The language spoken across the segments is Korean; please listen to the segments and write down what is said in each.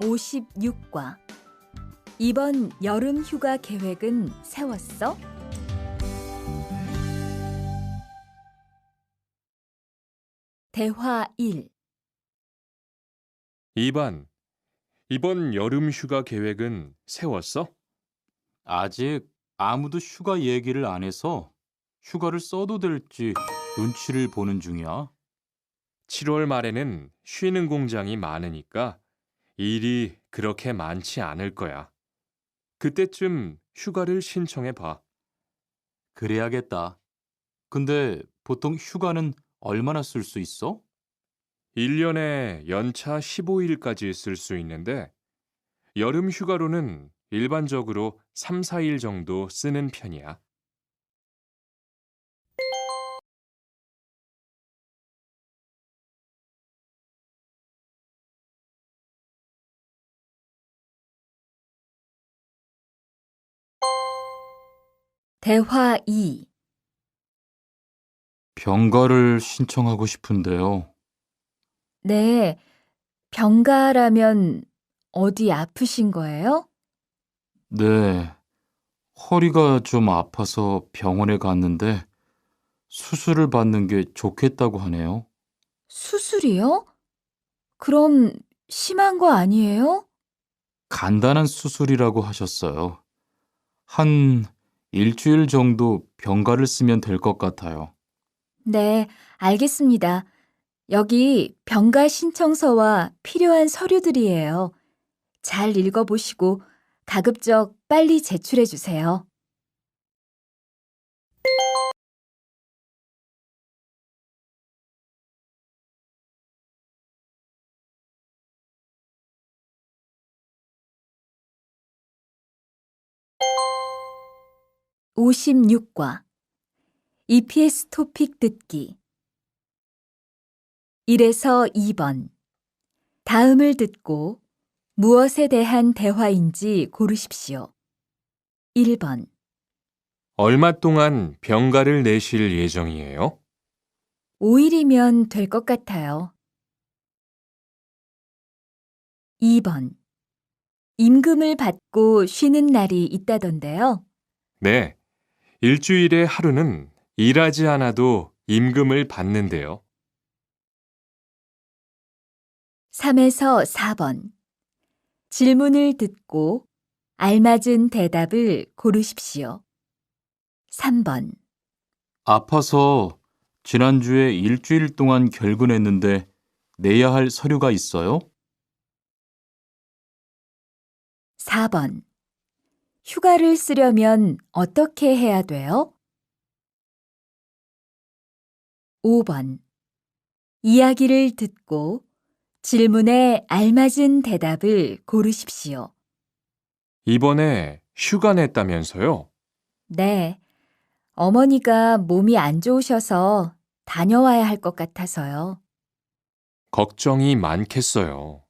56과 이번 여름 휴가 계획은 세웠어? 대화 1. 2번, 이번 여름 휴가 계획은 세웠어? 아직 아무도 휴가 얘기를 안 해서 휴가를 써도 될지 눈치를 보는 중이야. 7월 말에는 쉬는 공장이 많으니까 일이 그렇게 많지 않을 거야. 그때쯤 휴가를 신청해 봐. 그래야겠다. 근데 보통 휴가는 얼마나 쓸 수 있어? 1년에 연차 15일까지 쓸 수 있는데 여름 휴가로는 일반적으로 3, 4일 정도 쓰는 편이야. 대화 2. 병가를 신청하고 싶은데요. 네, 병가라면 어디 아프신 거예요? 네, 허리가 좀 아파서 병원에 갔는데 수술을 받는 게 좋겠다고 하네요. 수술이요? 그럼 심한 거 아니에요? 간단한 수술이라고 하셨어요. 한 일주일 정도 병가를 쓰면 될 것 같아요. 네, 알겠습니다. 여기 병가 신청서와 필요한 서류들이에요. 잘 읽어보시고 가급적 빨리 제출해 주세요. (56과) EPS 토픽 듣기 1에서 2번 다음을 듣고 무엇에 대한 대화인지 고르십시오. 1번 얼마 동안 병가를 내실 예정이에요? 5일이면 될 것 같아요. 2번 임금을 받고 쉬는 날이 있다던데요. 네, 일주일에 하루는 일하지 않아도 임금을 받는데요. 3에서 4번 질문을 듣고 알맞은 대답을 고르십시오. 3번 아파서 지난주에 일주일 동안 결근했는데 내야 할 서류가 있어요? 4번 휴가를 쓰려면 어떻게 해야 돼요? 5번 이야기를 듣고 질문에 알맞은 대답을 고르십시오. 이번에 휴가 냈다면서요? 네, 어머니가 몸이 안 좋으셔서 다녀와야 할 것 같아서요. 걱정이 많겠어요.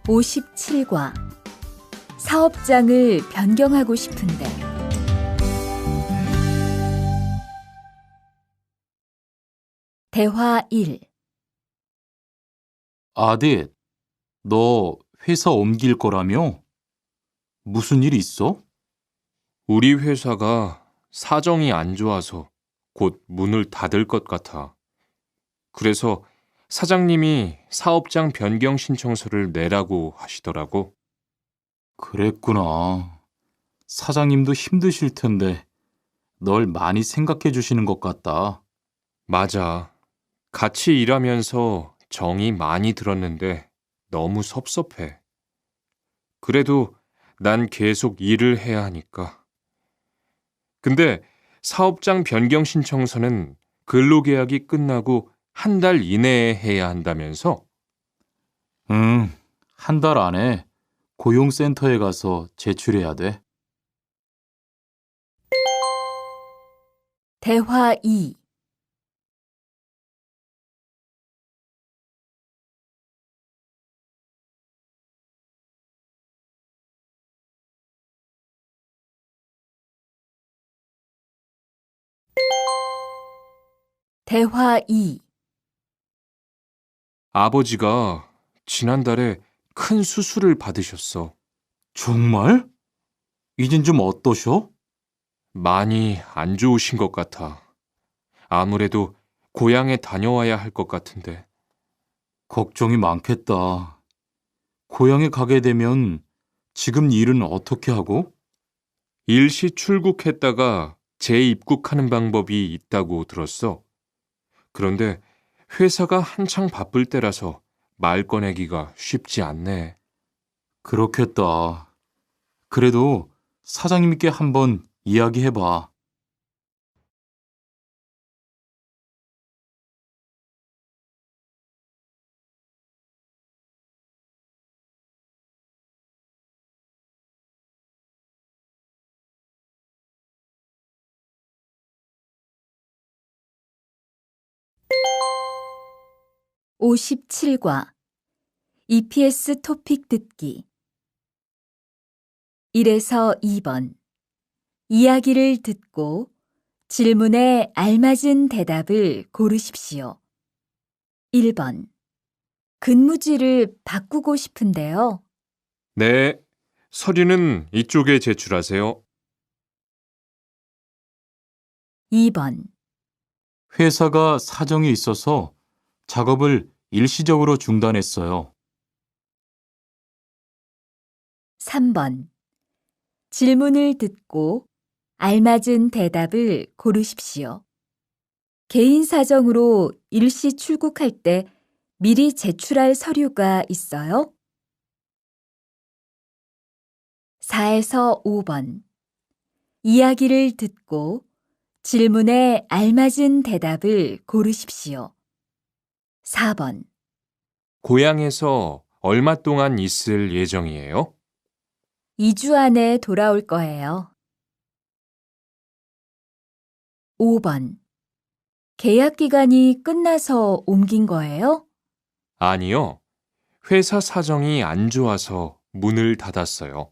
(57과) 사업장을 변경하고 싶은데 대화 1. 아딧, 너 회사 옮길 거라며? 무슨 일 있어? 우리 회사가 사정이 안 좋아서 곧 문을 닫을 것 같아. 그래서 사장님이 사업장 변경 신청서를 내라고 하시더라고. 그랬구나. 사장님도 힘드실 텐데 널 많이 생각해 주시는 것 같다. 맞아. 같이 일하면서 정이 많이 들었는데 너무 섭섭해. 그래도 난 계속 일을 해야 하니까. 근데 사업장 변경 신청서는 근로계약이 끝나고 한 달 이내에 해야 한다면서? 응, 한 달 안에 고용센터에 가서 제출해야 돼. 대화 2. 대화 2. 아버지가 지난달에 큰 수술을 받으셨어. 정말? 이젠 좀 어떠셔? 많이 안 좋으신 것 같아. 아무래도 고향에 다녀와야 할 것 같은데. 걱정이 많겠다. 고향에 가게 되면 지금 일은 어떻게 하고? 일시 출국했다가 재입국하는 방법이 있다고 들었어. 그런데 회사가 한창 바쁠 때라서 말 꺼내기가 쉽지 않네. 그렇겠다. 그래도 사장님께 한번 이야기해봐. (57과) EPS 토픽 듣기 1에서 2번 이야기를 듣고 질문에 알맞은 대답을 고르십시오. 1번 근무지를 바꾸고 싶은데요. 네, 서류는 이쪽에 제출하세요. 2번 회사가 사정이 있어서 작업을 일시적으로 중단했어요. 3번 질문을 듣고 알맞은 대답을 고르십시오. 개인 사정으로 일시 출국할 때 미리 제출할 서류가 있어요? 4에서 5번 이야기를 듣고 질문에 알맞은 대답을 고르십시오. 4번 고향에서 얼마 동안 있을 예정이에요? 2주 안에 돌아올 거예요. 5번 계약 기간이 끝나서 옮긴 거예요? 아니요. 회사 사정이 안 좋아서 문을 닫았어요.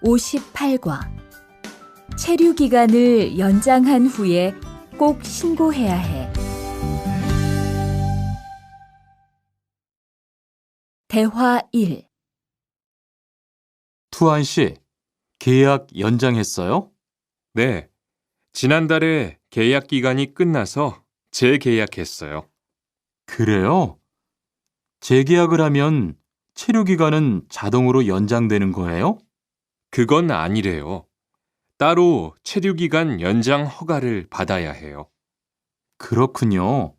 (58과) 체류 기간을 연장한 후에 꼭 신고해야 해. 대화 1. 투안 씨, 계약 연장했어요? 네, 지난달에 계약 기간이 끝나서 재계약했어요. 그래요? 재계약을 하면 체류 기간은 자동으로 연장되는 거예요? 그건 아니래요. 따로 체류 기간 연장 허가를 받아야 해요. 그렇군요.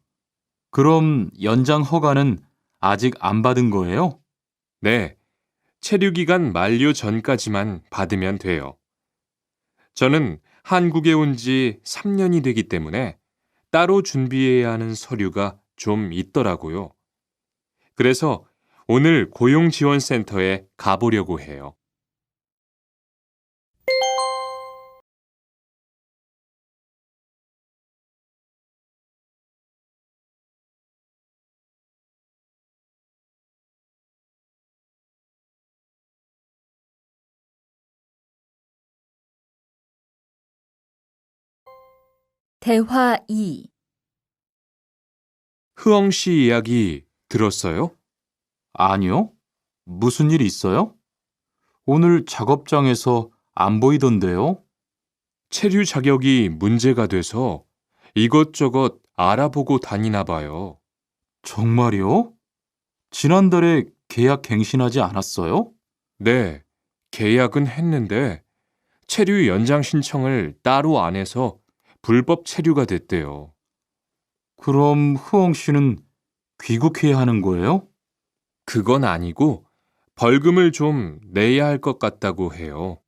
그럼 연장 허가는 아직 안 받은 거예요? 네, 체류 기간 만료 전까지만 받으면 돼요. 저는 한국에 온 지 3년이 되기 때문에 따로 준비해야 하는 서류가 좀 있더라고요. 그래서 오늘 고용지원센터에 가보려고 해요. 대화 2. 흐엉 씨 이야기 들었어요? 아니요. 무슨 일 있어요? 오늘 작업장에서 안 보이던데요? 체류 자격이 문제가 돼서 이것저것 알아보고 다니나 봐요. 정말요? 지난달에 계약 갱신하지 않았어요? 네, 계약은 했는데 체류 연장 신청을 따로 안 해서 불법 체류가 됐대요. 그럼 흐엉 씨는 귀국해야 하는 거예요? 그건 아니고 벌금을 좀 내야 할 것 같다고 해요.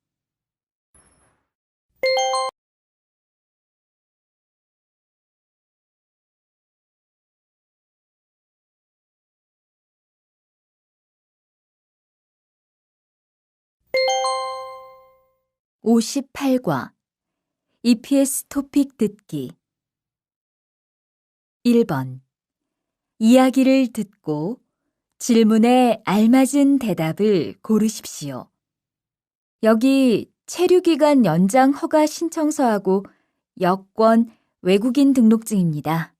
(58과) EPS 토픽 듣기 1번 이야기를 듣고 질문에 알맞은 대답을 고르십시오. 여기 체류기간 연장 허가 신청서하고 여권, 외국인 등록증입니다.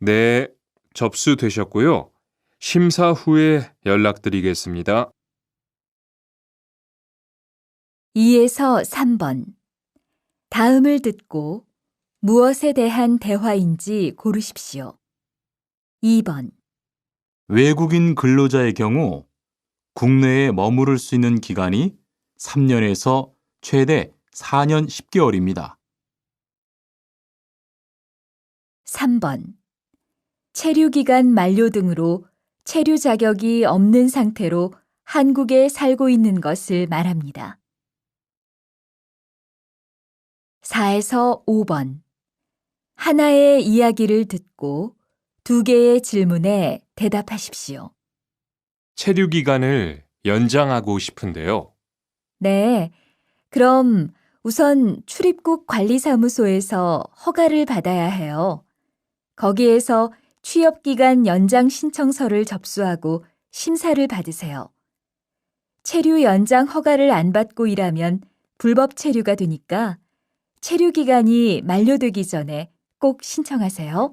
네, 접수되셨고요. 심사 후에 연락드리겠습니다. 2에서 3번 다음을 듣고 무엇에 대한 대화인지 고르십시오. 2번 외국인 근로자의 경우 국내에 머무를 수 있는 기간이 3년에서 최대 4년 10개월입니다. 3번 체류기간 만료 등으로 체류 자격이 없는 상태로 한국에 살고 있는 것을 말합니다. 4에서 5번 하나의 이야기를 듣고 2개의 질문에 대답하십시오. 체류 기간을 연장하고 싶은데요. 네, 그럼 우선 출입국 관리사무소에서 허가를 받아야 해요. 거기에서 취업기간 연장 신청서를 접수하고 심사를 받으세요. 체류 연장 허가를 안 받고 일하면 불법 체류가 되니까 체류 기간이 만료되기 전에 꼭 신청하세요.